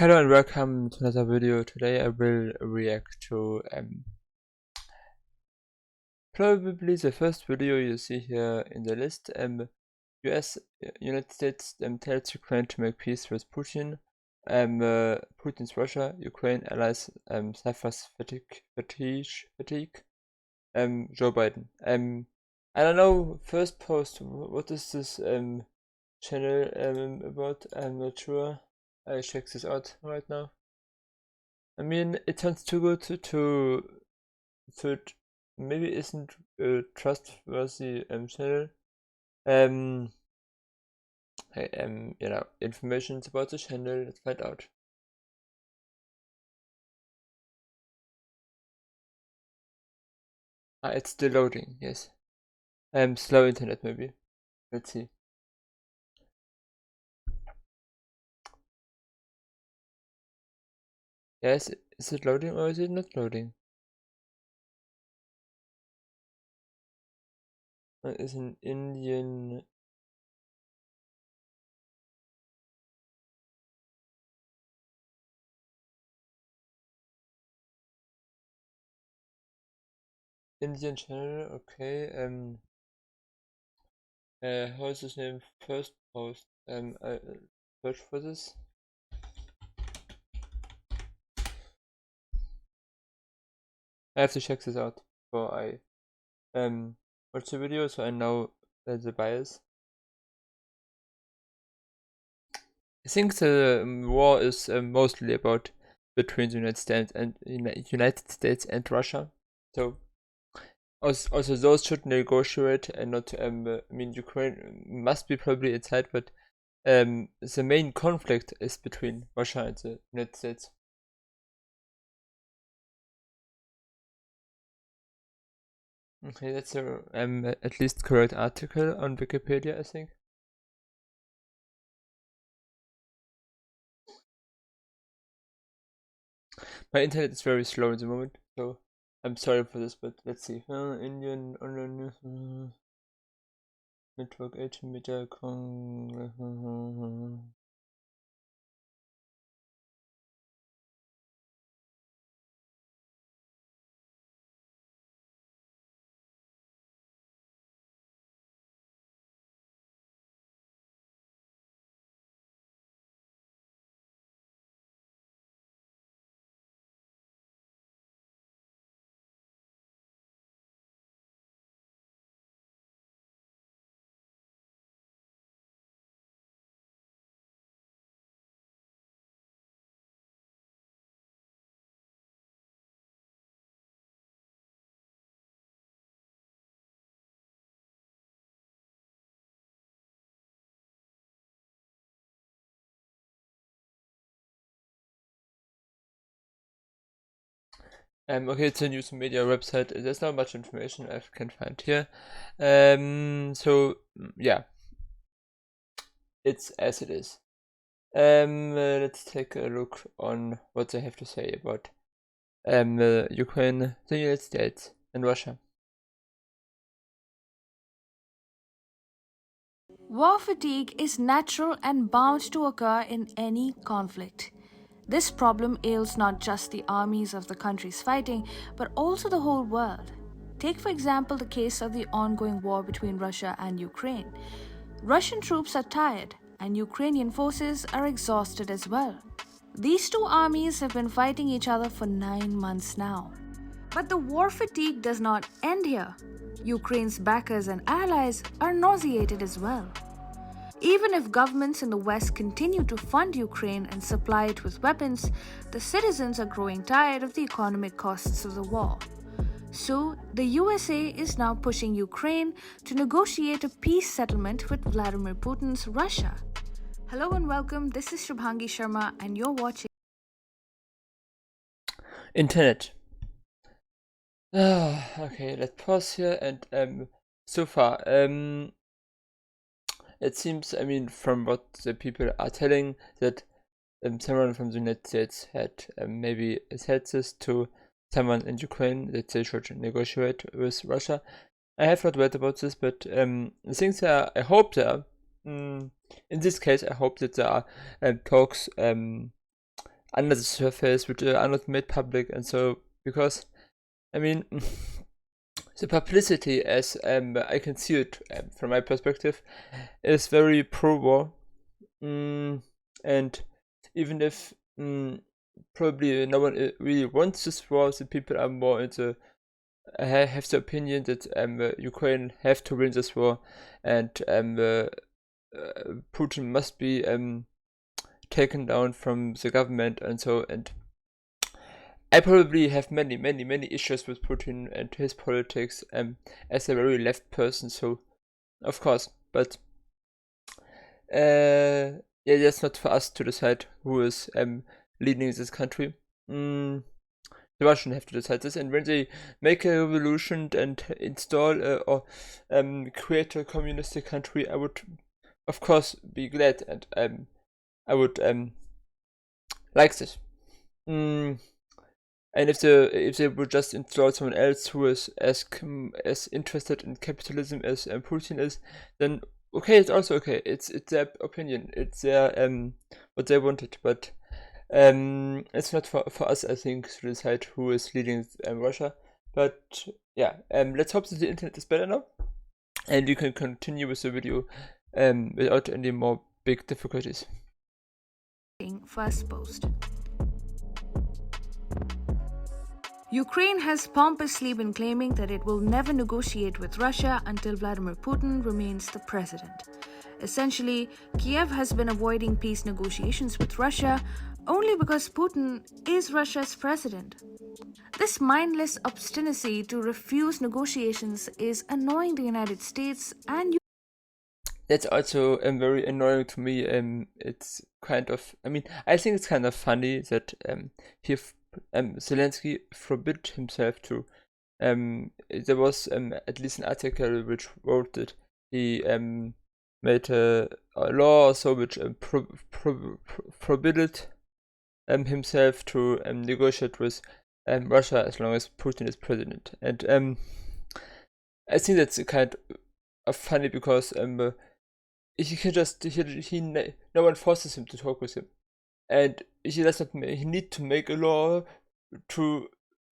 Hello and welcome to another video. Today I will react to probably the first video you see here in the list. United States tells Ukraine to make peace with Putin. Putin's Russia, Ukraine allies suffers fatigue. Joe Biden. I don't know. First post. What is this channel about? I'm not sure. I check this out right now. I mean, it sounds too good so it maybe isn't a trustworthy channel. Information about the channel. Let's find out. It's still loading. Yes. Slow internet maybe. Let's see. Yes, is it loading or is it not loading? It's an Indian channel. Okay. How is his name? First post. I search for this. I have to check this out before I watch the video, so I know the bias. I think the war is mostly about between the United States and Russia. So also those should negotiate and not. I mean, Ukraine must be probably inside, but the main conflict is between Russia and the United States. Okay, that's a at least correct article on Wikipedia, I think. My internet is very slow at the moment, so I'm sorry for this, but let's see. Indian online news network 18 meter okay, it's a news media website. There's not much information I can find here. So yeah, it's as it is. Let's take a look on what they have to say about Ukraine, the United States, and Russia. War fatigue is natural and bound to occur in any conflict. This problem ails not just the armies of the countries fighting, but also the whole world. Take, for example, the case of the ongoing war between Russia and Ukraine. Russian troops are tired, and Ukrainian forces are exhausted as well. These two armies have been fighting each other for 9 months now. But the war fatigue does not end here. Ukraine's backers and allies are nauseated as well. Even if governments in the West continue to fund Ukraine and supply it with weapons, the citizens are growing tired of the economic costs of the war. So, the USA is now pushing Ukraine to negotiate a peace settlement with Vladimir Putin's Russia. Hello and welcome, this is Shubhangi Sharma and you're watching Internet. Okay, let's pause here and so far it seems, I mean, from what the people are telling, that someone from the United States had maybe said this to someone in Ukraine that they should negotiate with Russia. I have not read about this, but I think there are, I hope there are, in this case, I hope that there are talks under the surface, which are not made public, and so because I mean the publicity, as I can see it from my perspective, is very pro-war, and even if probably no one really wants this war, the people are more into have the opinion that Ukraine have to win this war, and Putin must be taken down from the government, and so, and I probably have many issues with Putin and his politics as a very left person, so of course, but yeah, that's not for us to decide who is leading this country. The Russians have to decide this, and when they make a revolution and install or create a communistic country, I would of course be glad, and I would like this. And if they would just install someone else who is as interested in capitalism as Putin is, then okay, it's also okay. It's their opinion. It's their what they wanted, but it's not for us, I think, to decide who is leading Russia. But yeah, let's hope that the internet is better now, and you can continue with the video without any more big difficulties. First post. Ukraine has pompously been claiming that it will never negotiate with Russia until Vladimir Putin remains the president. Essentially, Kiev has been avoiding peace negotiations with Russia only because Putin is Russia's president. This mindless obstinacy to refuse negotiations is annoying the United States and that's also very annoying to me. It's kind of, I mean, I think it's kind of funny that Zelensky forbid himself to. There was at least an article which wrote that he made a law or so which forbidden himself to negotiate with Russia as long as Putin is president. And I think that's kind of funny because he can just no one forces him to talk with him, and he does not. He need to make a law to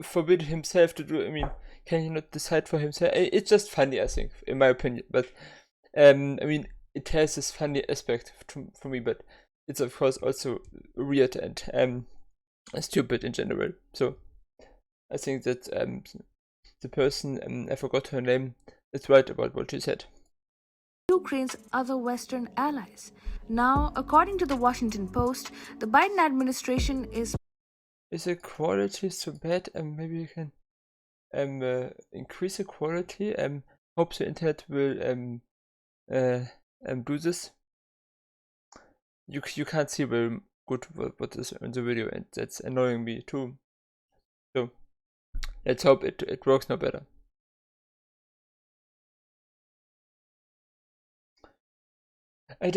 forbid himself to do. I mean, can he not decide for himself? It's just funny, I think, in my opinion. But I mean, it has this funny aspect for me, but it's of course also weird and stupid in general. So I think that the person I forgot her name is right about what she said. Ukraine's other Western allies. Now, according to the Washington Post, the Biden administration is the quality so bad? Maybe you can increase the quality. Hope the internet will do this. You can't see very good what is on the video, and that's annoying me too. So let's hope it works now better. I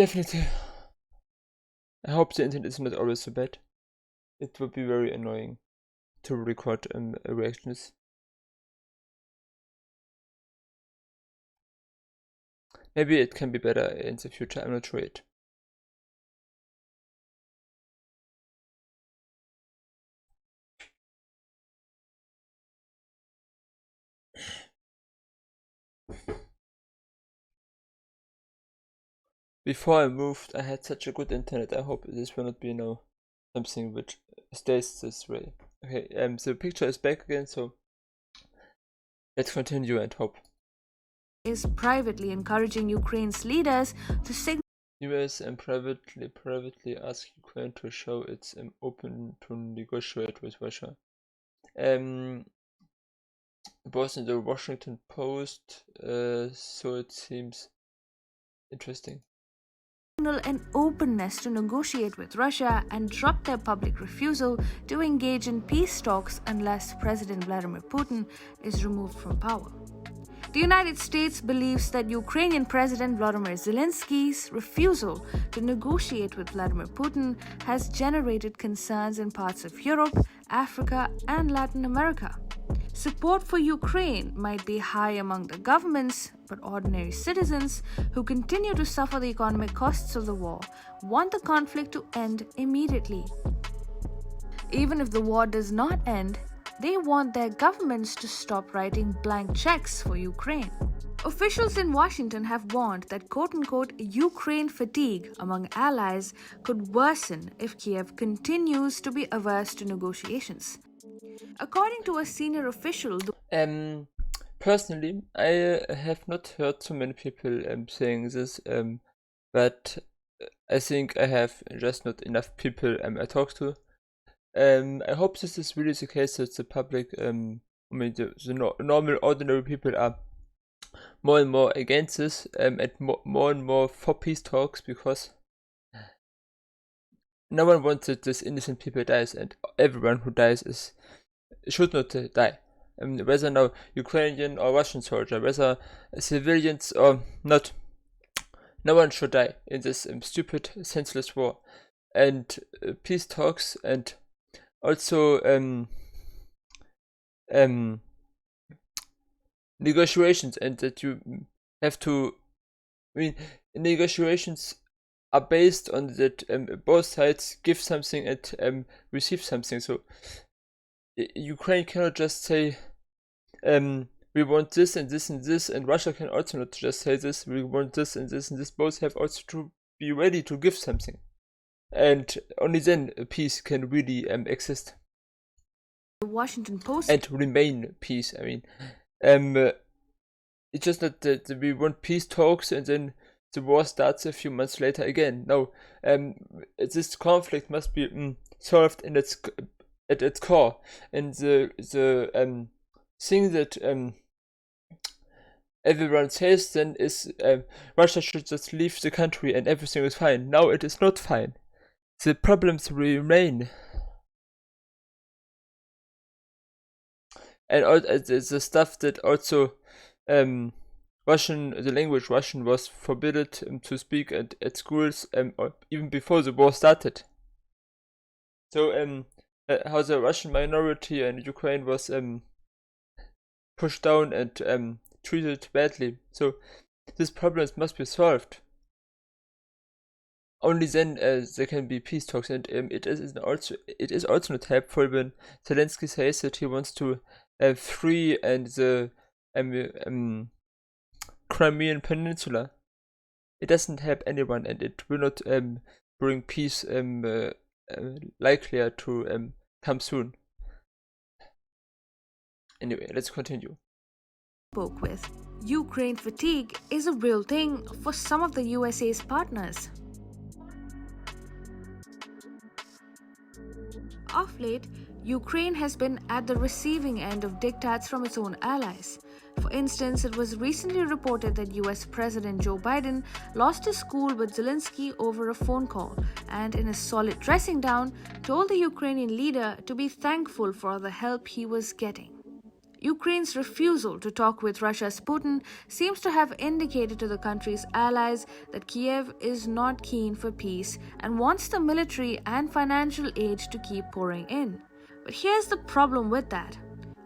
hope the internet is not always so bad. It would be very annoying to record reactions. Maybe it can be better in the future, I'm not sure yet. Before I moved, I had such a good internet. I hope this will not be now something which stays this way. Okay, the picture is back again, so let's continue and hope. Is privately encouraging Ukraine's leaders to signal US and privately ask Ukraine to show it's open to negotiate with Russia. It was in the Washington Post, so it seems interesting. An openness to negotiate with Russia and drop their public refusal to engage in peace talks unless President Vladimir Putin is removed from power. The United States believes that Ukrainian President Volodymyr Zelensky's refusal to negotiate with Vladimir Putin has generated concerns in parts of Europe, Africa, and Latin America. Support for Ukraine might be high among the governments, but ordinary citizens who continue to suffer the economic costs of the war want the conflict to end immediately. Even if the war does not end, they want their governments to stop writing blank checks for Ukraine. Officials in Washington have warned that quote-unquote Ukraine fatigue among allies could worsen if Kiev continues to be averse to negotiations. According to a senior official, Personally, I have not heard so many people saying this, but I think I have just not enough people I talk to. I hope this is really the case, that the public, the normal, ordinary people are more and more against this, and more and more for peace talks, because no one wants that this innocent people dies, and everyone who dies should not die. Whether now Ukrainian or Russian soldier, whether civilians or not, no one should die in this stupid, senseless war. And peace talks, and also negotiations, and that you have to, negotiations are based on that both sides give something and receive something. So Ukraine cannot just say we want this and this and this, and Russia can also not just say this, we want this and this and this. Both have also to be ready to give something, and only then peace can really exist. The Washington Post and remain peace. It's just not that we want peace talks and then the war starts a few months later again. No, this conflict must be solved at its core, and the thing that everyone says then is Russia should just leave the country and everything is fine. Now it is not fine. The problems remain. And the stuff that also the language Russian was forbidden to speak at schools even before the war started. So how the Russian minority in Ukraine was pushed down and treated badly. So these problems must be solved. Only then there can be peace talks, and it is also not helpful when Zelensky says that he wants to free and the Crimean Peninsula. It doesn't help anyone, and it will not bring peace likelier to come soon. Anyway, let's continue. Spoke with. Ukraine fatigue is a real thing for some of the USA's partners. Of late, Ukraine has been at the receiving end of diktats from its own allies. For instance, it was recently reported that US President Joe Biden lost his cool with Zelensky over a phone call and, in a solid dressing down, told the Ukrainian leader to be thankful for the help he was getting. Ukraine's refusal to talk with Russia's Putin seems to have indicated to the country's allies that Kiev is not keen for peace and wants the military and financial aid to keep pouring in. But here's the problem with that.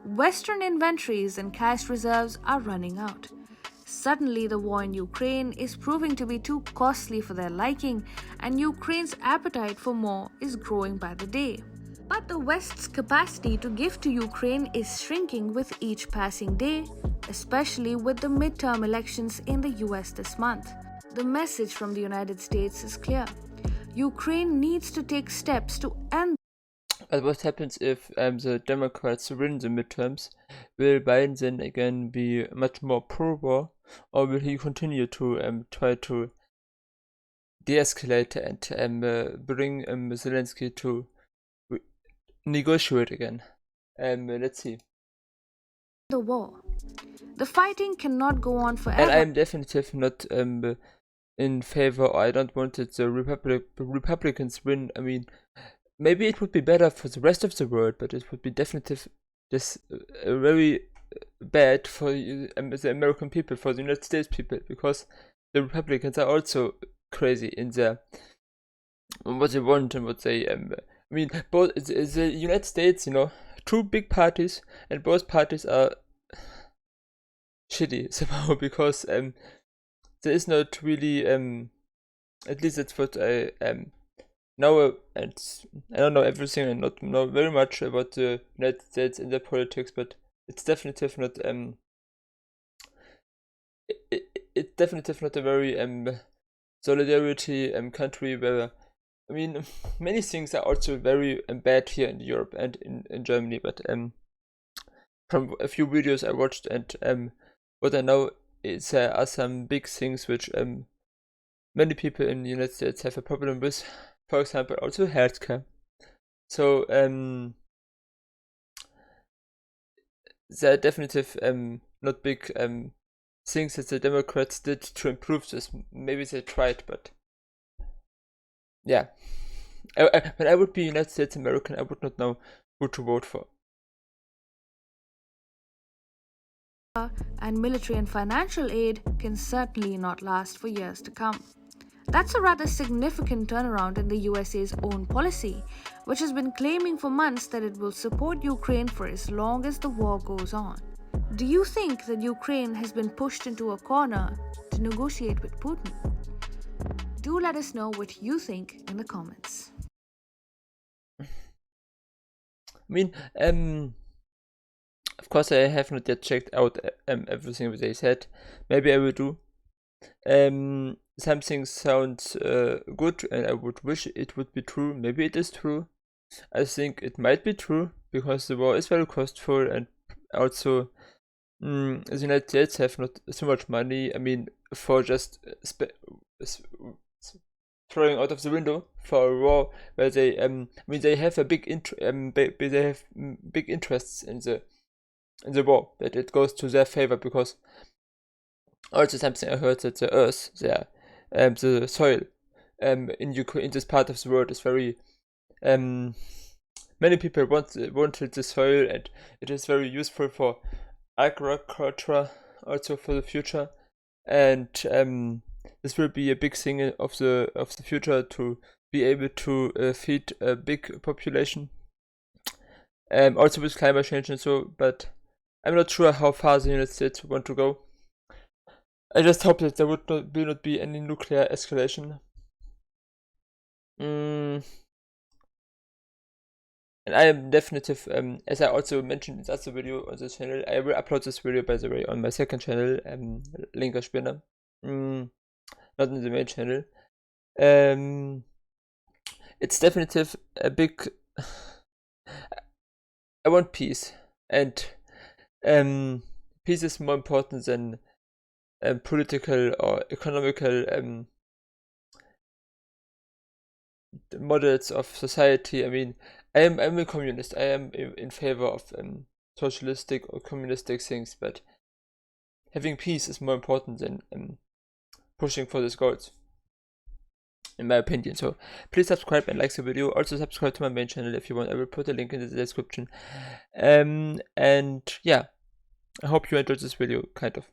Western inventories and cash reserves are running out. Suddenly, the war in Ukraine is proving to be too costly for their liking, and Ukraine's appetite for more is growing by the day. But the West's capacity to give to Ukraine is shrinking with each passing day, especially with the midterm elections in the US this month. The message from the United States is clear. Ukraine needs to take steps to end. But what happens if the Democrats win the midterms? Will Biden then again be much more pro-war, or will he continue to try to de-escalate and bring Zelensky to negotiate again? Let's see. The war. The fighting cannot go on forever. And I'm definitely not in favor, or I don't want that the Republicans win. I mean, maybe it would be better for the rest of the world, but it would be definitely very bad for the American people, for the United States people, because the Republicans are also crazy in their what they want and what they both the United States, two big parties, and both parties are shitty somehow, because there is not really at least that's what I know, and I don't know everything and not know very much about the United States and their politics, but it's definitely not it's definitely not a very solidarity country where, I mean, many things are also very bad here in Europe and in Germany, but from a few videos I watched and what I know is there are some big things which many people in the United States have a problem with. For example, also healthcare. So there are definitely not big things that the Democrats did to improve this. Maybe they tried, but yeah. When I would be United States American, I would not know who to vote for. And military and financial aid can certainly not last for years to come. That's a rather significant turnaround in the USA's own policy, which has been claiming for months that it will support Ukraine for as long as the war goes on. Do you think that Ukraine has been pushed into a corner to negotiate with Putin? Do let us know what you think in the comments. I mean, of course, I have not yet checked out everything that they said. Maybe I will do. Something sounds good, and I would wish it would be true. Maybe it is true. I think it might be true because the war is very costful, and also the United States have not so much money. I mean, for just throwing out of the window for a war where they they have a big they have big interests in the war, that it goes to their favor, because also something I heard that the earth there, the soil in Ukraine, in this part of the world, is very many people wanted the soil, and it is very useful for agriculture, also for the future, and this will be a big thing of the future, to be able to feed a big population, also with climate change and so. But I'm not sure how far the United States want to go. I just hope that there will not be any nuclear escalation. And I am definitive, as I also mentioned in the other video on this channel, I will upload this video, by the way, on my second channel, Linker Spinner, not in the main channel. It's definitive a big. I want peace, and peace is more important than political or economical models of society. I mean, I'm a communist. I am in favor of socialistic or communistic things, but having peace is more important than pushing for these goals, in my opinion. So please subscribe and like the video. Also subscribe to my main channel if you want. I will put a link in the description. And yeah, I hope you enjoyed this video, kind of.